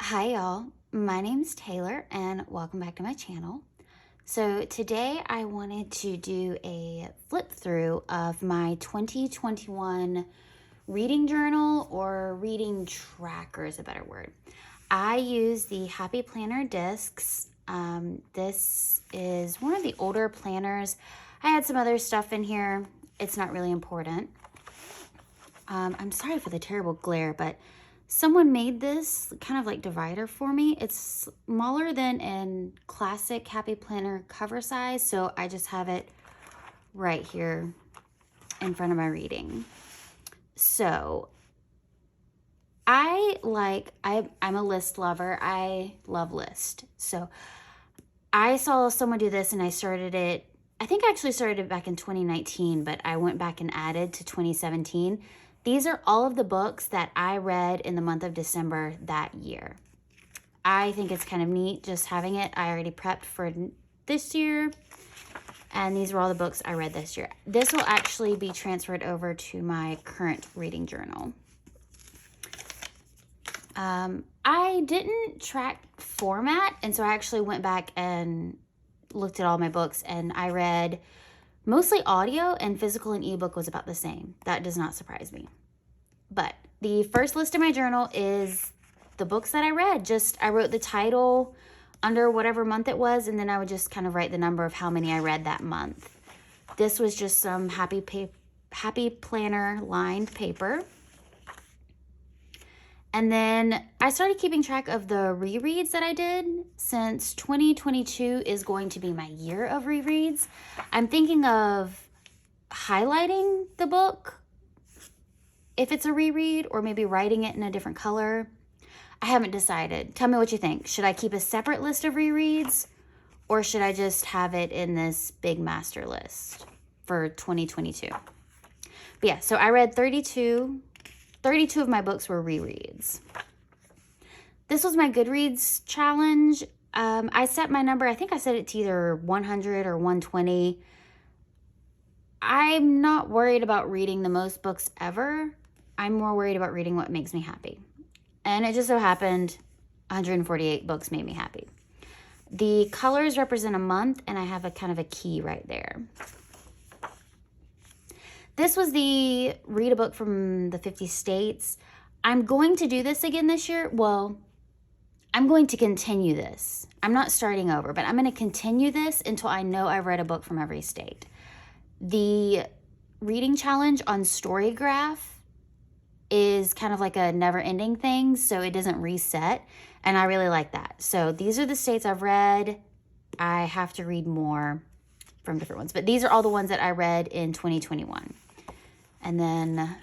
Hi y'all, my name's Taylor and welcome back to my channel. So today I wanted to do a flip through of my 2021 reading journal, or reading tracker is a better word. I use the Happy Planner discs. This is one of the older planners. I had some other stuff in here. It's not really important. I'm sorry for the terrible glare, but someone made this kind of like divider for me. It's smaller than a classic Happy Planner cover size, so I just have it right here in front of my reading. So I'm a list lover. I love lists. So I saw someone do this and I started it. I think I actually started it back in 2019, but I went back and added to 2017. These are all of the books that I read in the month of December that year. I think it's kind of neat just having it. I already prepped for this year, and these are all the books I read this year. This will actually be transferred over to my current reading journal. I didn't track format, and so I actually went back and looked at all my books, and I read mostly audio, and physical and ebook was about the same. That does not surprise me. But the first list in my journal is the books that I read. I wrote the title under whatever month it was, and then I would just kind of write the number of how many I read that month. This was just some Happy Planner lined paper. And then I started keeping track of the rereads that I did, since 2022 is going to be my year of rereads. I'm thinking of highlighting the book if it's a reread, or maybe writing it in a different color. I haven't decided. Tell me what you think. Should I keep a separate list of rereads, or should I just have it in this big master list for 2022? But yeah, so I read 32 of my books were rereads. This was my Goodreads challenge. I set my number, I think I set it to either 100 or 120. I'm not worried about reading the most books ever. I'm more worried about reading what makes me happy. And it just so happened 148 books made me happy. The colors represent a month, and I have a kind of a key right there. This was the read a book from the 50 states. I'm going to do this again this year. Well, I'm going to continue this. I'm not starting over, but I'm going to continue this until I know I've read a book from every state. The reading challenge on StoryGraph is kind of like a never-ending thing, so it doesn't reset, and I really like that. So these are the states I've read. I have to read more from different ones, but these are all the ones that I read in 2021. And then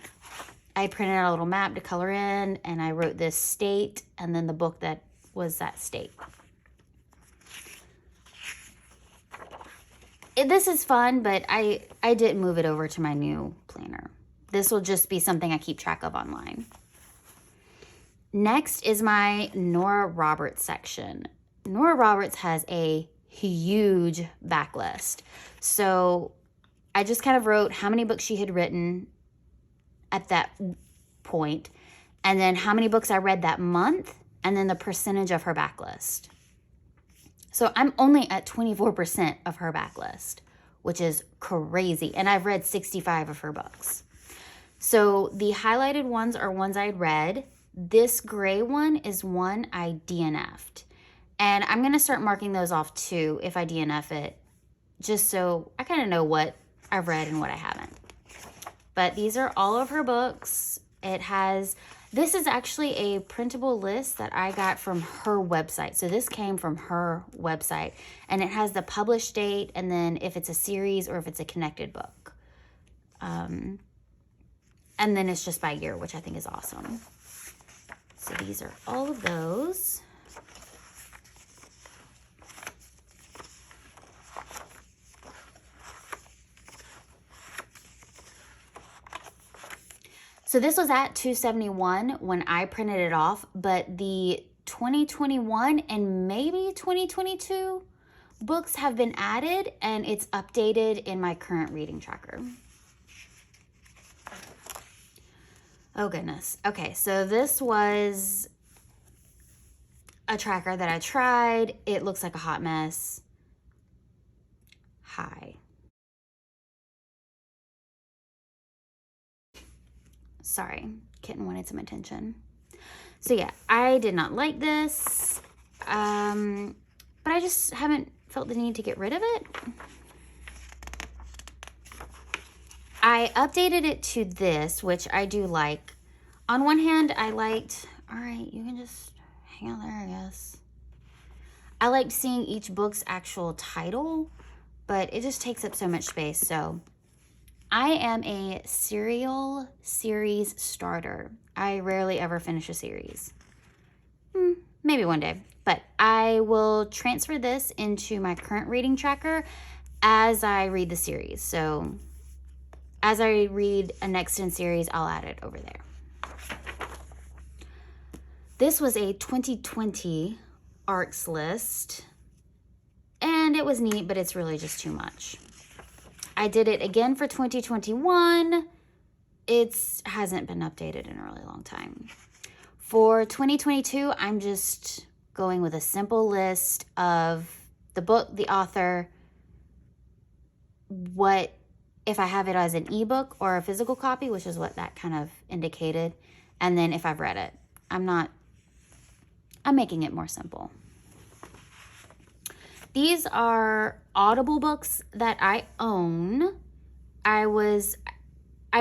I printed out a little map to color in, and I wrote this state and then the book that was that state. This is fun, but I didn't move it over to my new planner. This will just be something I keep track of online. Next is my Nora Roberts section. Nora Roberts has a huge backlist. So I just kind of wrote how many books she had written at that point, and then how many books I read that month, and then the percentage of her backlist. So I'm only at 24% of her backlist, which is crazy. And I've read 65 of her books. So the highlighted ones are ones I'd read. This gray one is one I DNF'd. And I'm going to start marking those off too if I DNF it, just so I kind of know what I've read and what I haven't. But these are all of her books. This is actually a printable list that I got from her website. So this came from her website, and it has the published date, and then if it's a series or if it's a connected book. And then it's just by year, which I think is awesome. So these are all of those. So this was at $271 when I printed it off, but the 2021 and maybe 2022 books have been added, and it's updated in my current reading tracker. Oh goodness. Okay, so this was a tracker that I tried. It looks like a hot mess. Hi. Sorry, kitten wanted some attention. So yeah, I did not like this, but I just haven't felt the need to get rid of it. I updated it to this, which I do like. On one hand, I liked, all right, you can just hang out there, I guess. I liked seeing each book's actual title, but it just takes up so much space. So I am a serial series starter. I rarely ever finish a series. Maybe one day, but I will transfer this into my current reading tracker as I read the series. So as I read a next in series, I'll add it over there. This was a 2020 ARCs list, and it was neat, but it's really just too much. I did it again for 2021. It hasn't been updated in a really long time. For 2022, I'm just going with a simple list of the book, the author, what if I have it as an ebook or a physical copy, which is what that kind of indicated, and then if I've read it. I'm making it more simple. These are Audible books that I own. I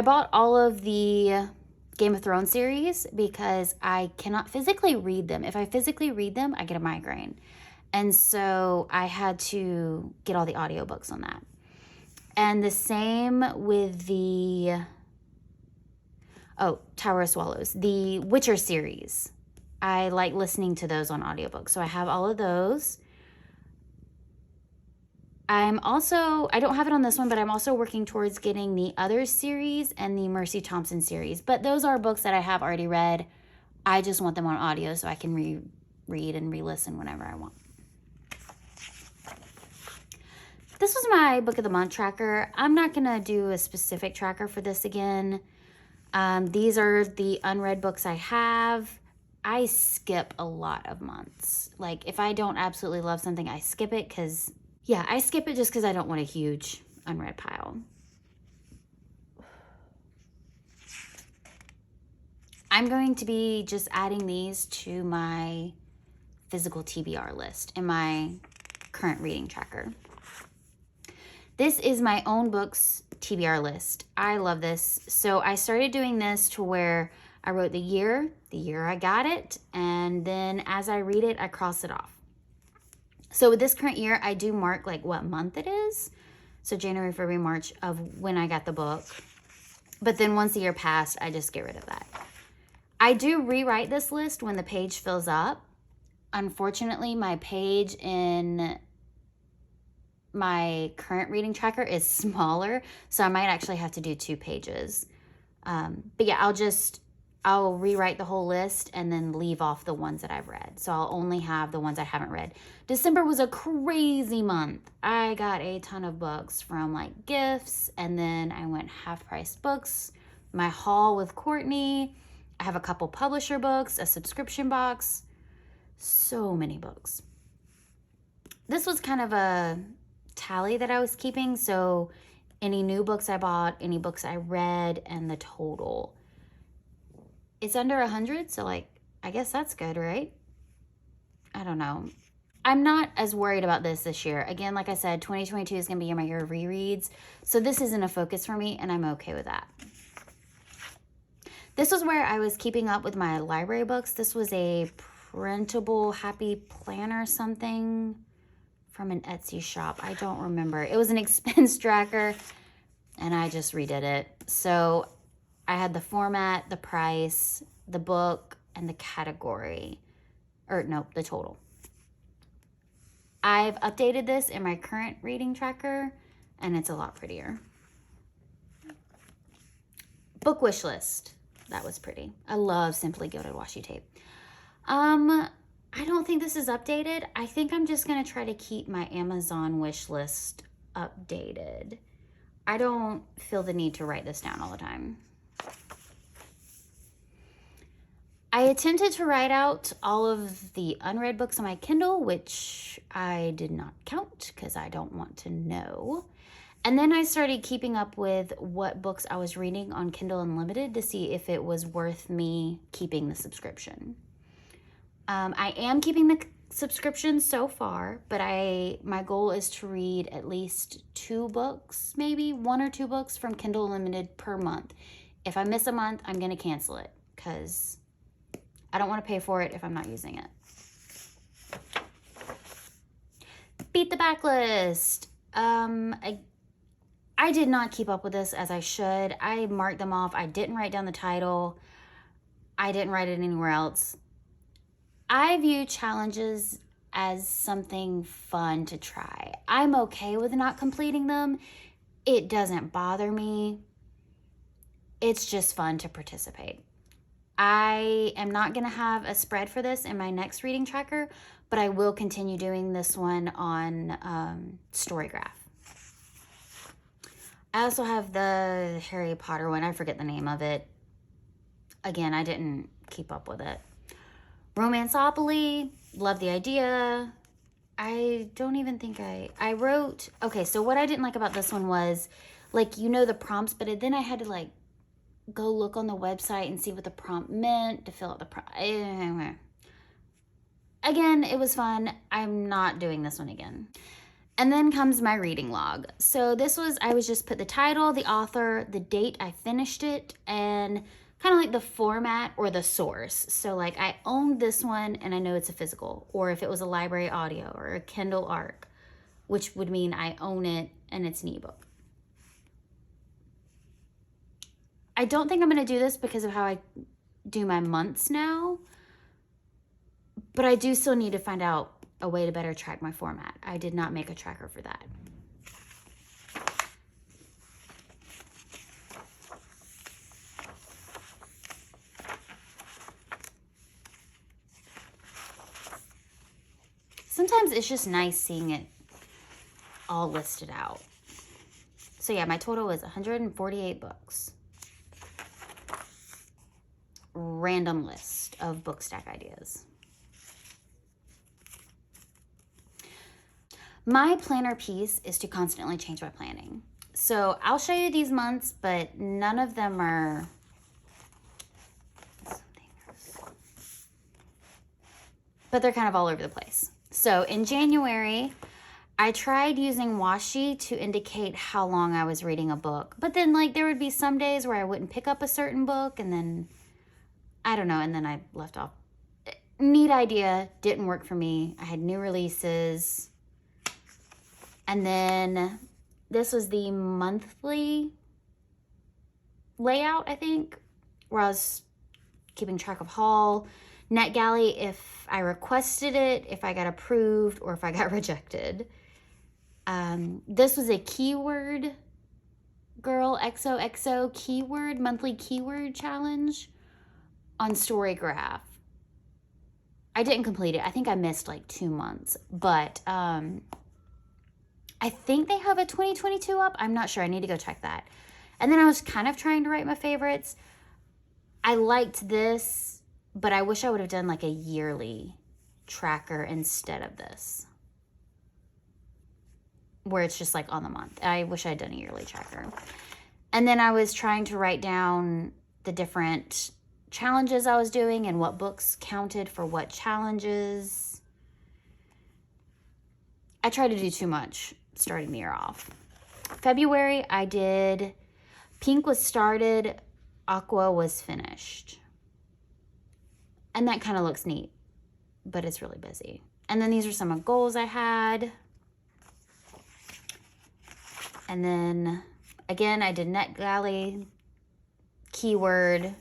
bought all of the Game of Thrones series because I cannot physically read them. If I physically read them, I get a migraine. And so I had to get all the audiobooks on that. And the same with the, Tower of Swallows, the Witcher series. I like listening to those on audiobooks. So I have all of those. I don't have it on this one, but I'm also working towards getting the Others series and the Mercy Thompson series. But those are books that I have already read. I just want them on audio so I can reread and re-listen whenever I want. This was my book of the month tracker. I'm not going to do a specific tracker for this again. These are the unread books I have. I skip a lot of months. Like if I don't absolutely love something, I skip it because... yeah, I skip it just because I don't want a huge unread pile. I'm going to be just adding these to my physical TBR list in my current reading tracker. This is my own books TBR list. I love this. So I started doing this to where I wrote the year I got it, and then as I read it, I cross it off. So with this current year, I do mark like what month it is. So January, February, March of when I got the book. But then once the year passed, I just get rid of that. I do rewrite this list when the page fills up. Unfortunately, my page in my current reading tracker is smaller. So I might actually have to do 2 pages. But yeah, I'll rewrite the whole list and then leave off the ones that I've read. So I'll only have the ones I haven't read. December was a crazy month. I got a ton of books from like gifts, and then I went half price books, my haul with Courtney. I have a couple publisher books, a subscription box, so many books. This was kind of a tally that I was keeping. So any new books I bought, any books I read, and the total. It's under 100, so like, I guess that's good, right? I don't know. I'm not as worried about this year. Again, like I said, 2022 is going to be my year of rereads, so this isn't a focus for me, and I'm okay with that. This was where I was keeping up with my library books. This was a printable Happy Planner something from an Etsy shop. I don't remember. It was an expense tracker, and I just redid it. So I had the format, the price, the book, and the category. The total. I've updated this in my current reading tracker, and it's a lot prettier. Book wish list. That was pretty. I love Simply Gilded Washi Tape. I don't think this is updated. I think I'm just going to try to keep my Amazon wish list updated. I don't feel the need to write this down all the time. I attempted to write out all of the unread books on my Kindle, which I did not count because I don't want to know. And then I started keeping up with what books I was reading on Kindle Unlimited to see if it was worth me keeping the subscription. I am keeping the subscription so far, but my goal is to read at least 2 books, maybe 1 or 2 books from Kindle Unlimited per month. If I miss a month, I'm going to cancel it because I don't want to pay for it if I'm not using it. Beat the backlist. I did not keep up with this as I should. I marked them off. I didn't write down the title. I didn't write it anywhere else. I view challenges as something fun to try. I'm okay with not completing them. It doesn't bother me. It's just fun to participate. I am not going to have a spread for this in my next reading tracker, but I will continue doing this one on StoryGraph. I also have the Harry Potter one. I forget the name of it. Again, I didn't keep up with it. Romanceopoly, love the idea. I don't even think I wrote... Okay, so what I didn't like about this one was, like, you know the prompts, but then I had to, like, go look on the website and see what the prompt meant to fill out the prompt. Again, it was fun. I'm not doing this one again. And then comes my reading log. So this was, I was just put the title, the author, the date I finished it, and kind of like the format or the source. So like I owned this one and I know it's a physical, or if it was a library audio or a Kindle ARC, which would mean I own it and it's an ebook. I don't think I'm going to do this because of how I do my months now, but I do still need to find out a way to better track my format. I did not make a tracker for that. Sometimes it's just nice seeing it all listed out. So yeah, my total was 148 books. Random list of book stack ideas. My planner piece is to constantly change my planning. So I'll show you these months, but none of them are... But they're kind of all over the place. So in January, I tried using washi to indicate how long I was reading a book. But then like there would be some days where I wouldn't pick up a certain book and then, I don't know, and then I left off. Neat idea, didn't work for me. I had new releases. And then this was the monthly layout, I think, where I was keeping track of haul. NetGalley, if I requested it, if I got approved, or if I got rejected. This was a keyword girl XOXO keyword, monthly keyword challenge on StoryGraph. I didn't complete it. I think I missed like 2 months, but I think they have a 2022 up. I'm not sure. I need to go check that. And then I was kind of trying to write my favorites. I liked this, but I wish I would have done like a yearly tracker instead of this, where it's just like on the month. I wish I'd done a yearly tracker. And then I was trying to write down the different challenges I was doing and what books counted for what challenges. I tried to do too much starting the year off. February, I did Pink was started, Aqua was finished. And that kind of looks neat, but it's really busy. And then these are some of goals I had. And then again, I did NetGalley, keyword,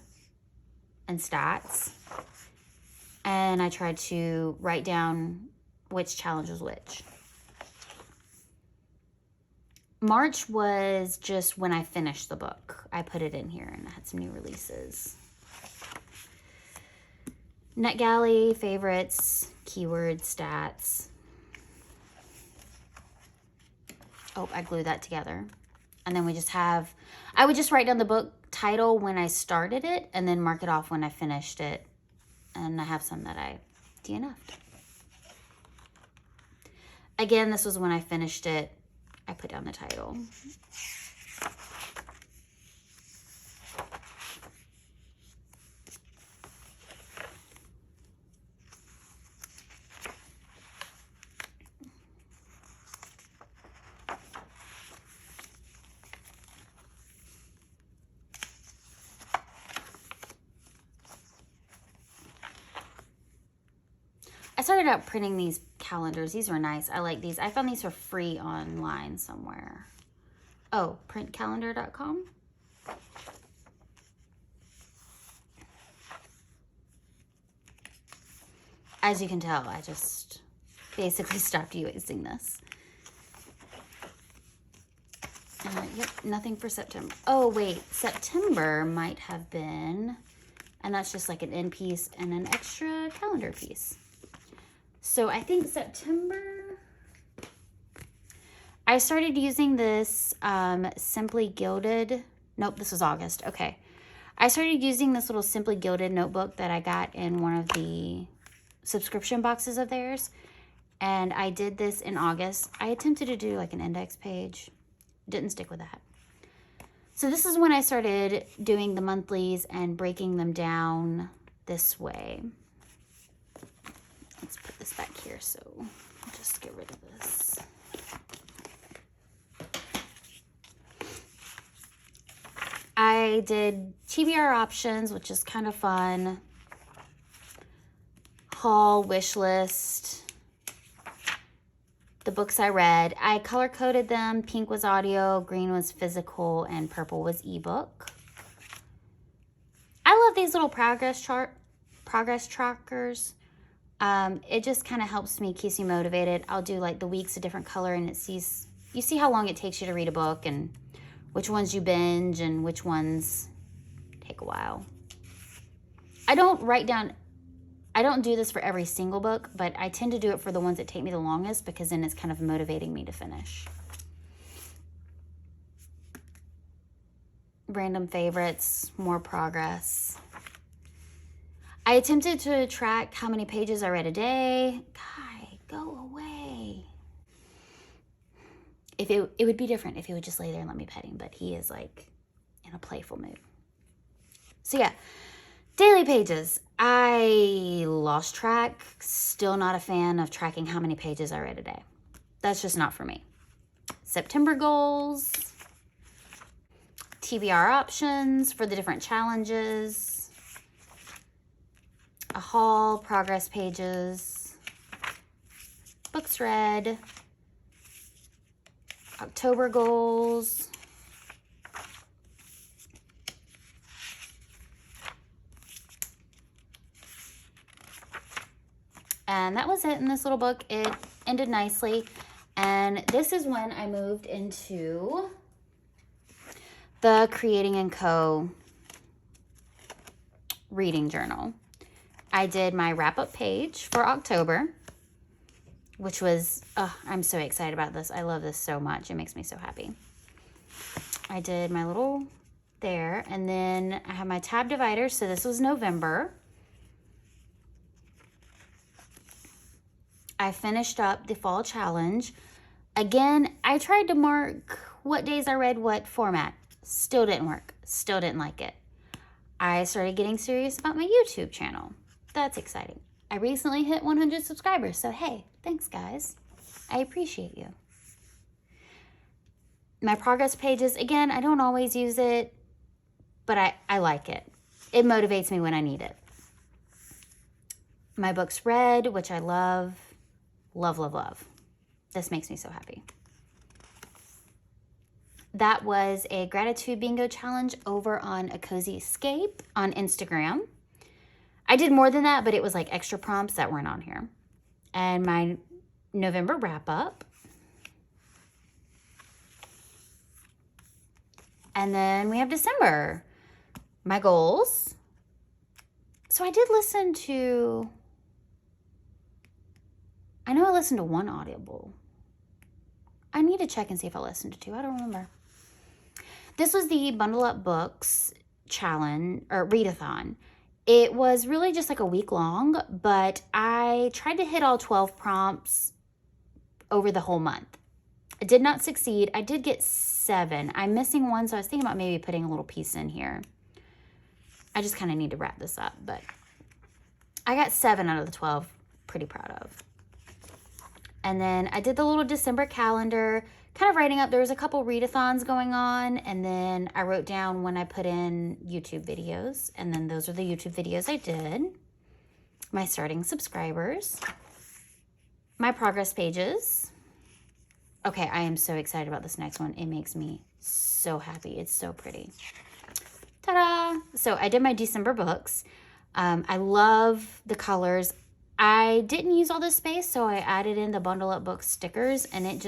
and stats. And I tried to write down which challenge was which. March was just when I finished the book. I put it in here and I had some new releases. NetGalley, favorites, keyword, stats. Oh, I glued that together. And then we just have, I would just write down the book title when I started it and then mark it off when I finished it and I have some that I DNF'd. Again, this was when I finished it. I put down the title. I started out printing these calendars. These were nice. I like these. I found these for free online somewhere. Oh, printcalendar.com. As you can tell, I just basically stopped using this. Yep, nothing for September. Oh, wait, September might have been, and that's just like an end piece and an extra calendar piece. So I think September, I started using this Simply Gilded, nope, this was August, okay. I started using this little Simply Gilded notebook that I got in one of the subscription boxes of theirs, and I did this in August. I attempted to do like an index page, didn't stick with that. So this is when I started doing the monthlies and breaking them down this way. Let's put this back here, so I'll just get rid of this. I did TBR options, which is kind of fun. Haul, wish list. The books I read. I color coded them. Pink was audio, green was physical, and purple was ebook. I love these little progress trackers. It just kind of helps me, keeps me motivated. I'll do like the weeks a different color, and you see how long it takes you to read a book and which ones you binge and which ones take a while. I don't do this for every single book, but I tend to do it for the ones that take me the longest because then it's kind of motivating me to finish. Random favorites, more progress. I attempted to track how many pages I read a day. Guy, go away. If it would be different if he would just lay there and let me pet him, but he is like in a playful mood. So yeah, daily pages. I lost track. Still not a fan of tracking how many pages I read a day. That's just not for me. September goals. TBR options for the different challenges. A haul, progress pages, books read, October goals, and that was it in this little book. It ended nicely, and this is when I moved into the Creating & Co. reading journal. I did my wrap-up page for October, which was, I'm so excited about this. I love this so much. It makes me so happy. I did my little there, and then I have my tab divider. So this was November. I finished up the fall challenge. Again, I tried to mark what days I read what format. Still didn't work. Still didn't like it. I started getting serious about my YouTube channel. That's exciting. I recently hit 100 subscribers, so hey, thanks guys. I appreciate you. My progress pages, again, I don't always use it, but I like it. It motivates me when I need it. My books read, which I love. Love, love, love. This makes me so happy. That was a gratitude bingo challenge over on A Cozy Escape on Instagram. I did more than that, but it was like extra prompts that weren't on here. And my November wrap up. And then we have December. My goals. So I did listen to, I know I listened to one Audible. I need to check and see if I listened to two. I don't remember. This was the Bundle Up Books challenge, or readathon. It was really just like a week long, but I tried to hit all 12 prompts over the whole month. I did not succeed. I did get 7. I'm missing one, so I was thinking about maybe putting a little piece in here. I just kind of need to wrap this up, but I got 7 out of the 12. Pretty proud of. And then I did the little December calendar, kind of writing up. There was a couple readathons going on, and then I wrote down when I put in YouTube videos, and then those are the YouTube videos I did. My starting subscribers. My progress pages. Okay, I am so excited about this next one. It makes me so happy. It's so pretty. Ta-da! So I did my December books. I love the colors. I didn't use all this space, so I added in the Bundle Up Book stickers, and it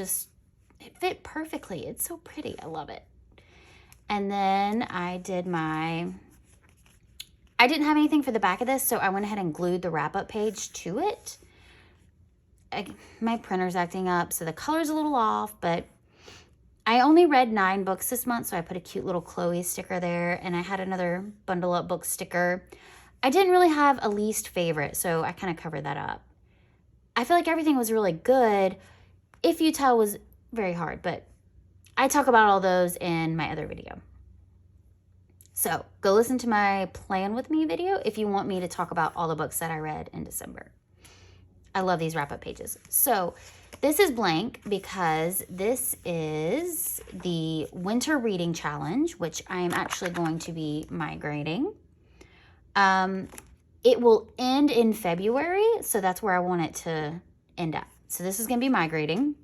fit perfectly. It's so pretty. I love it. And then I didn't have anything for the back of this, so I went ahead and glued the wrap-up page to it. My printer's acting up, so the color's a little off, but I only read 9 books this month, so I put a cute little Chloe sticker there, and I had another Bundle Up Book sticker. I didn't really have a least favorite, so I kind of covered that up. I feel like everything was really good. If You Tell was very hard, but I talk about all those in my other video. So go listen to my Plan With Me video if you want me to talk about all the books that I read in December. I love these wrap-up pages. So this is blank because this is the Winter Reading Challenge, which I am actually going to be migrating. It will end in February, so that's where I want it to end up. So this is going to be migrating.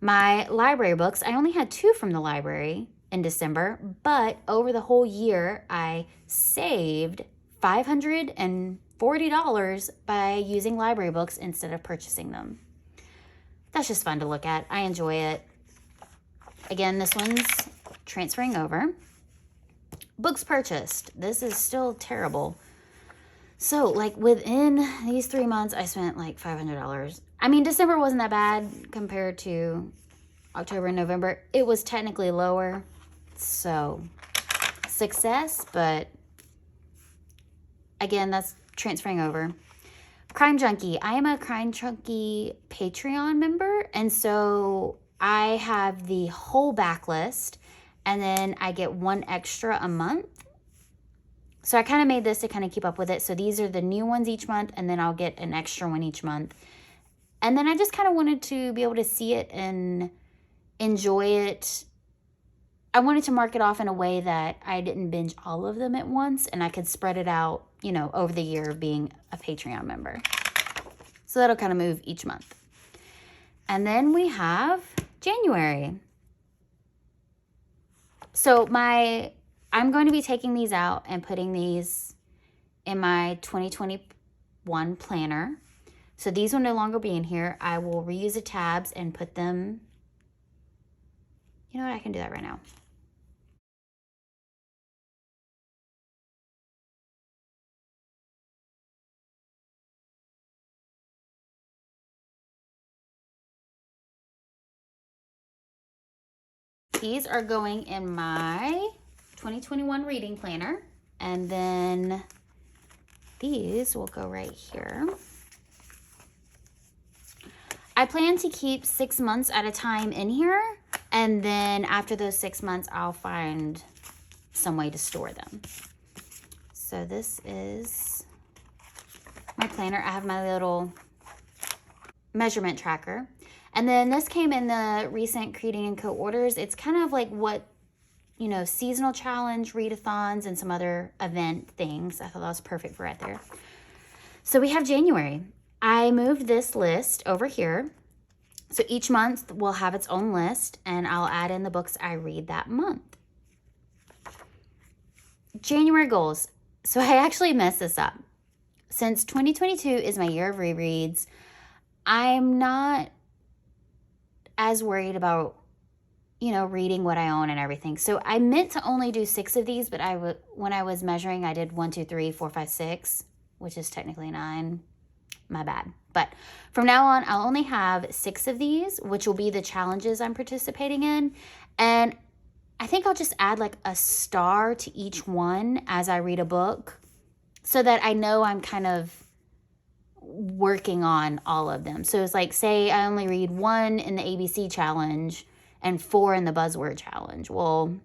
My library books, I only had 2 from the library in December, but over the whole year, I saved $540 by using library books instead of purchasing them. That's just fun to look at. I enjoy it. Again, this one's transferring over. Books purchased. This is still terrible. So, like, within these 3 months, I spent like $500. I mean, December wasn't that bad compared to October and November. It was technically lower. So, success, but again, that's transferring over. Crime Junkie. I am a Crime Junkie Patreon member, and so I have the whole backlist, and then I get 1 extra a month. So I kind of made this to kind of keep up with it. So these are the new ones each month, and then I'll get an extra one each month. And then I just kind of wanted to be able to see it and enjoy it. I wanted to mark it off in a way that I didn't binge all of them at once, and I could spread it out, you know, over the year of being a Patreon member. So that'll kind of move each month. And then we have January. So I'm going to be taking these out and putting these in my 2021 planner. So these will no longer be in here. I will reuse the tabs and put them, you know what, I can do that right now. These are going in my 2021 reading planner, and then these will go right here. I plan to keep 6 months at a time in here, and then after those 6 months, I'll find some way to store them. So this is my planner. I have my little measurement tracker. And then this came in the recent Creating & Co orders. It's kind of like what, you know, seasonal challenge, readathons, and some other event things. I thought that was perfect for right there. So we have January. I moved this list over here. So each month will have its own list, and I'll add in the books I read that month. January goals. So I actually messed this up. Since 2022 is my year of rereads, I'm not as worried about, you know, reading what I own and everything. So I meant to only do 6 of these, but when I was measuring, I did 1, 2, 3, 4, 5, 6, which is technically 9. My bad. But from now on, I'll only have 6 of these, which will be the challenges I'm participating in. And I think I'll just add like a star to each one as I read a book. so that I know I'm kind of working on all of them. So it's like, say I only read 1 in the ABC challenge and 4 in the buzzword challenge. Well,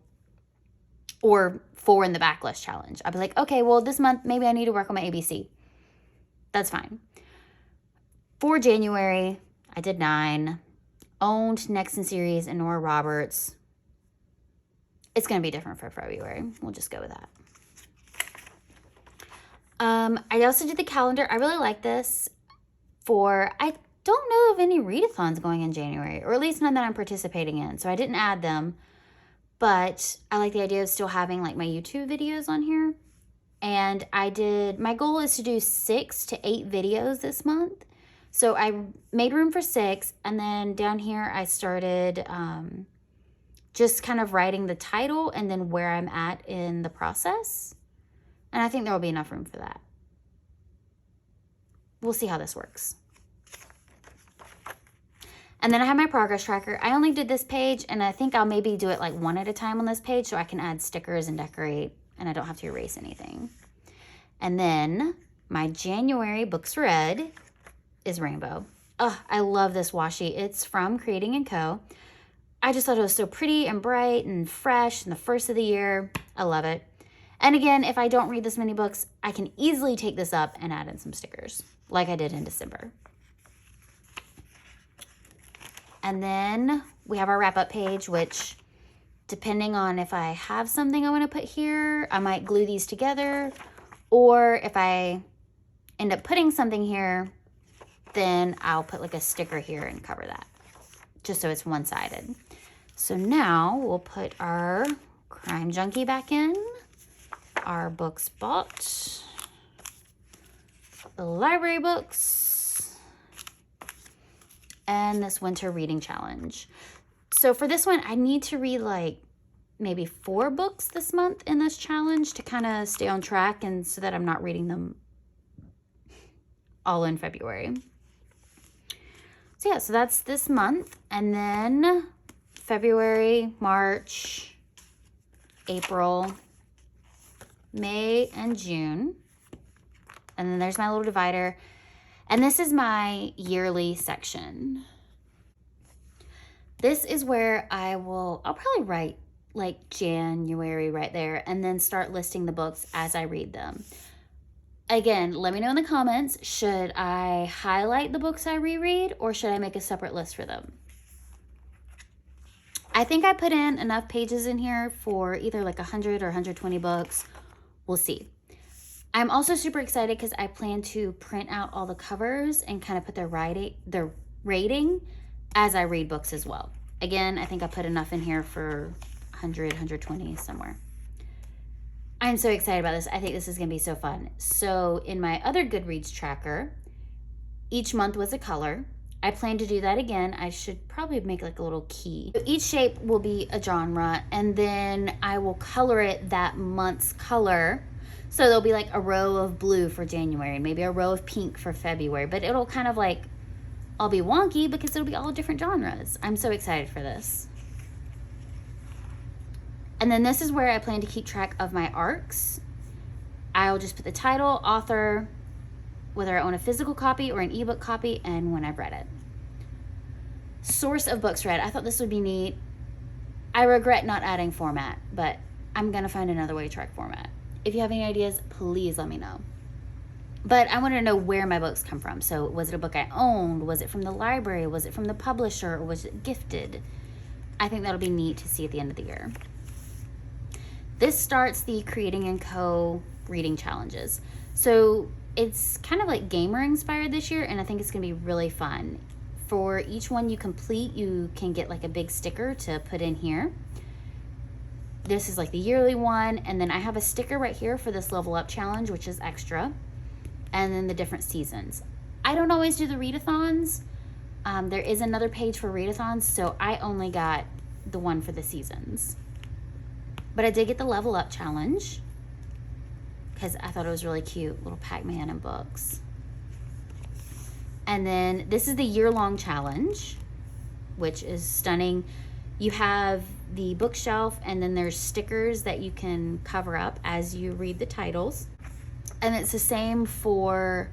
or 4 in the backlist challenge. I'd be like, okay, well, this month maybe I need to work on my ABC. That's fine. For January, I did 9. Owned Next in Series and Nora Roberts. It's going to be different for February. We'll just go with that. I also did the calendar. I really like this I don't know of any readathons going in January, or at least none that I'm participating in. So I didn't add them, but I like the idea of still having like my YouTube videos on here. And my goal is to do 6 to 8 videos this month. So I made room for 6. And then down here, I started just kind of writing the title and then where I'm at in the process. And I think there will be enough room for that. We'll see how this works. And then I have my progress tracker. I only did this page, and I think I'll maybe do it like 1 at a time on this page so I can add stickers and decorate, and I don't have to erase anything. And then my January books read is Rainbow. Oh, I love this washi. It's from Creating & Co. I just thought it was so pretty and bright and fresh and the first of the year. I love it. And again, if I don't read this many books, I can easily take this up and add in some stickers like I did in December. And then we have our wrap-up page, which depending on if I have something I want to put here, I might glue these together. Or if I end up putting something here, then I'll put like a sticker here and cover that, just so it's one-sided. So now we'll put our Crime Junkie back in, our books bought, the library books, and this winter reading challenge. So for this one, I need to read like maybe 4 books this month in this challenge to kind of stay on track, and so that I'm not reading them all in February. So yeah, so that's this month. And then February, March, April, May, and June. And then there's my little divider. And this is my yearly section. This is where I'll probably write like January right there and then start listing the books as I read them. Again, let me know in the comments, should I highlight the books I reread or should I make a separate list for them? I think I put in enough pages in here for either like 100 or 120 books. We'll see. I'm also super excited because I plan to print out all the covers and kind of put their rating as I read books as well. Again, I think I put enough in here for 100, 120 somewhere. I'm so excited about this. I think this is going to be so fun. So in my other Goodreads tracker, each month was a color. I plan to do that again. I should probably make like a little key. So each shape will be a genre, and then I will color it that month's color. So there'll be like a row of blue for January, maybe a row of pink for February, but it'll kind of like all be wonky because it'll be all different genres. I'm so excited for this. And then this is where I plan to keep track of my arcs. I'll just put the title, author, whether I own a physical copy or an ebook copy, and when I've read it. Source of books read. I thought this would be neat. I regret not adding format, but I'm gonna find another way to track format. If you have any ideas, please let me know. But I want to know where my books come from. So was it a book I owned? Was it from the library? Was it from the publisher? Or was it gifted? I think that'll be neat to see at the end of the year. This starts the Creating & Co. reading challenges. So it's kind of like gamer inspired this year, and I think it's gonna be really fun. For each one you complete, you can get like a big sticker to put in here. This is like the yearly one, and then I have a sticker right here for this level up challenge, which is extra, and then the different seasons. I don't always do the readathons. There is another page for readathons, so I only got the one for the seasons. But I did get the level up challenge because I thought it was really cute, little Pac-Man and books. And then this is the year-long challenge, which is stunning. You have the bookshelf, and then there's stickers that you can cover up as you read the titles. And it's the same for,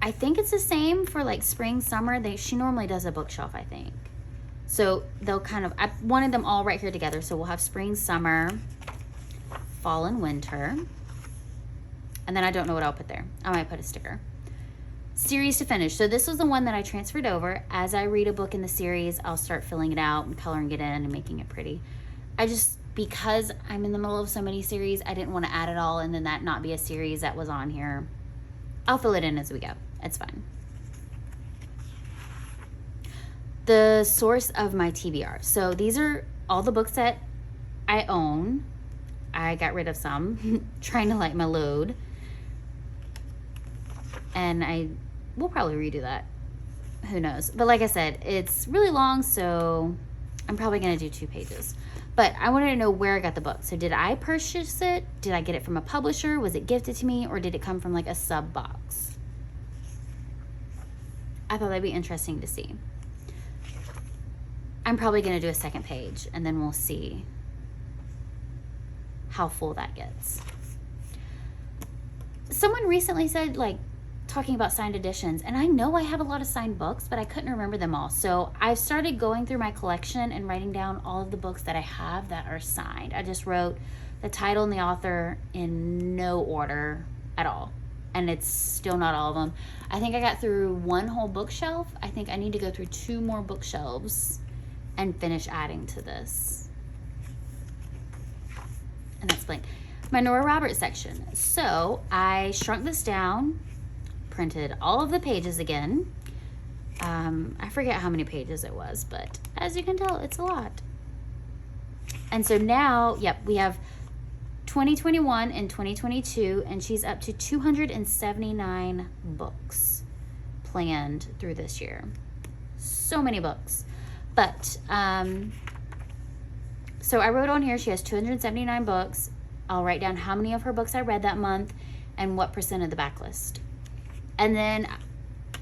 I think it's the same for like spring, summer. She normally does a bookshelf, I think. So they'll kind of, I wanted them all right here together. So we'll have spring, summer, fall, and winter. And then I don't know what I'll put there. I might put a sticker. Series to finish. So this was the one that I transferred over. As I read a book in the series, I'll start filling it out and coloring it in and making it pretty. Because I'm in the middle of so many series, I didn't want to add it all and then that not be a series that was on here. I'll fill it in as we go. It's fine. The source of my TBR. So these are all the books that I own. I got rid of some, trying to lighten my load. And I will probably redo that. Who knows? But like I said, it's really long, so I'm probably going to do 2 pages. But I wanted to know where I got the book. So did I purchase it? Did I get it from a publisher? Was it gifted to me? Or did it come from like a sub box? I thought that'd be interesting to see. I'm probably going to do a second page, and then we'll see how full that gets. Someone recently said, like, talking about signed editions, and I know I have a lot of signed books, but I couldn't remember them all. So I've started going through my collection and writing down all of the books that I have that are signed. I just wrote the title and the author in no order at all, and it's still not all of them. I think I got through 1 whole bookshelf. I think I need to go through 2 more bookshelves and finish adding to this. And that's blank. My Nora Roberts section. So I shrunk this down, printed all of the pages again. I forget how many pages it was, but as you can tell, it's a lot. And so now, yep, we have 2021 and 2022, and she's up to 279 books planned through this year. So many books. But, so I wrote on here, she has 279 books. I'll write down how many of her books I read that month and what % of the backlist. And then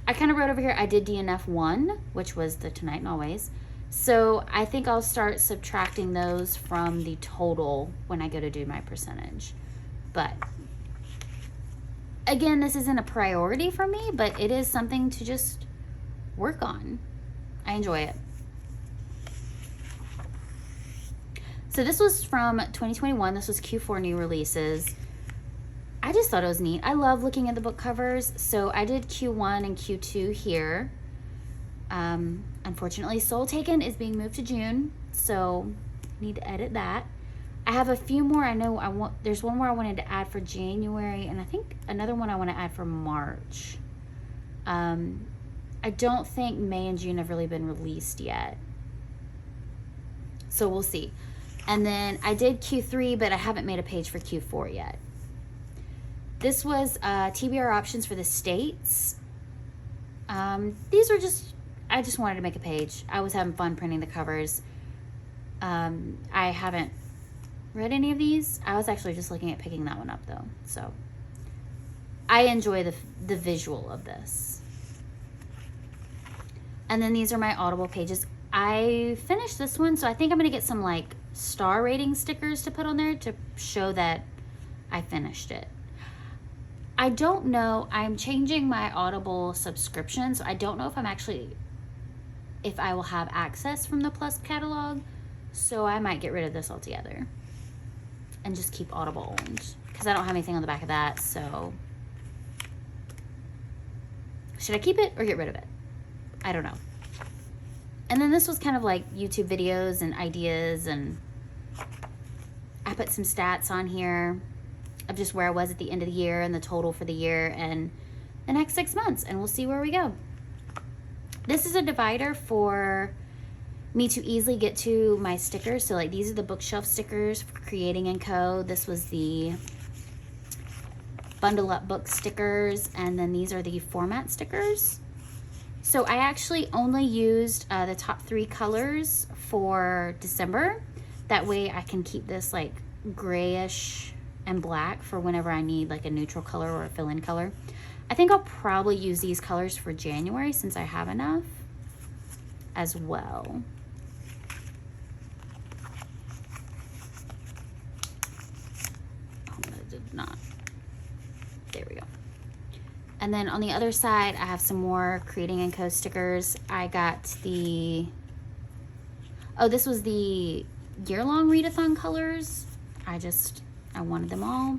I kind of wrote over here, I did DNF 1, which was the Tonight and Always. So I think I'll start subtracting those from the total when I go to do my percentage. But again, this isn't a priority for me, but it is something to just work on. I enjoy it. So this was from 2021. This was Q4 new releases. I just thought it was neat. I love looking at the book covers. So I did Q1 and Q2 here. Unfortunately, Soul Taken is being moved to June, so need to edit that. I have a few more. I know there's one more I wanted to add for January, and I think another one I want to add for March. I don't think May and June have really been released yet, so we'll see. And then I did Q3, but I haven't made a page for Q4 yet. This was TBR options for the States. These are just, I just wanted to make a page. I was having fun printing the covers. I haven't read any of these. I was actually just looking at picking that one up though. So I enjoy the visual of this. And then these are my Audible pages. I finished this one, so I think I'm gonna get some like star rating stickers to put on there to show that I finished it. I don't know, I'm changing my Audible subscription, so I don't know if I will have access from the Plus catalog, so I might get rid of this altogether and just keep Audible owned, because I don't have anything on the back of that, so should I keep it or get rid of it? I don't know. And then this was kind of like YouTube videos and ideas, and I put some stats on here of just where I was at the end of the year and the total for the year and the next 6 months, and we'll see where we go. This is a divider for me to easily get to my stickers. So like these are the bookshelf stickers for Creating & Co. This was the bundle up book stickers, and then these are the format stickers. So I actually only used the top 3 colors for December. That way I can keep this like grayish and black for whenever I need like a neutral color or a fill-in color. I think I'll probably use these colors for January since I have enough as well. Oh, I did not. And then on the other side, I have some more Creating & Co. stickers. I got the, oh, this was the year-long readathon colors. I wanted them all.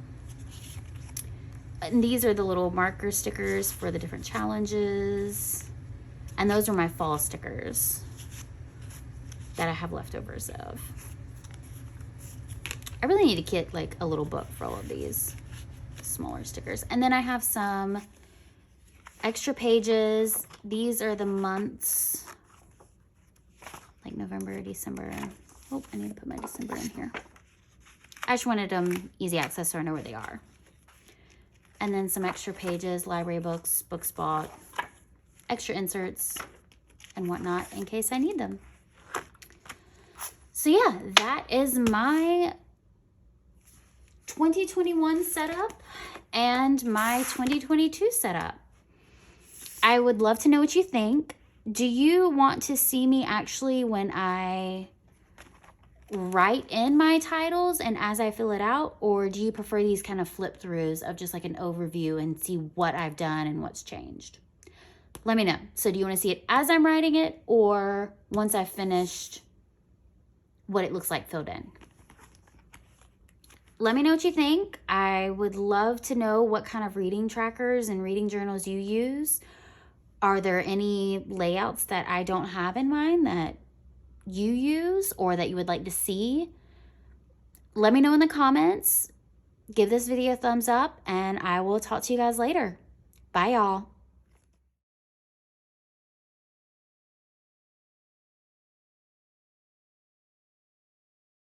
And these are the little marker stickers for the different challenges. And those are my fall stickers that I have leftovers of. I really need to get like a little book for all of these smaller stickers. And then I have some extra pages. These are the months, like November, December. Oh, I need to put my December in here. I just wanted them easy access so I know where they are. And then some extra pages, library books, books bought, extra inserts and whatnot in case I need them. So yeah, that is my 2021 setup and my 2022 setup. I would love to know what you think. Do you want to see me actually when I write in my titles and as I fill it out, or do you prefer these kind of flip throughs of just like an overview and see what I've done and what's changed? Let me know. So do you want to see it as I'm writing it or once I've finished what it looks like filled in? Let me know what you think. I would love to know what kind of reading trackers and reading journals you use. Are there any layouts that I don't have in mind that you use or that you would like to see? Let me know in the comments. Give this video a thumbs up and I will talk to you guys later. Bye y'all.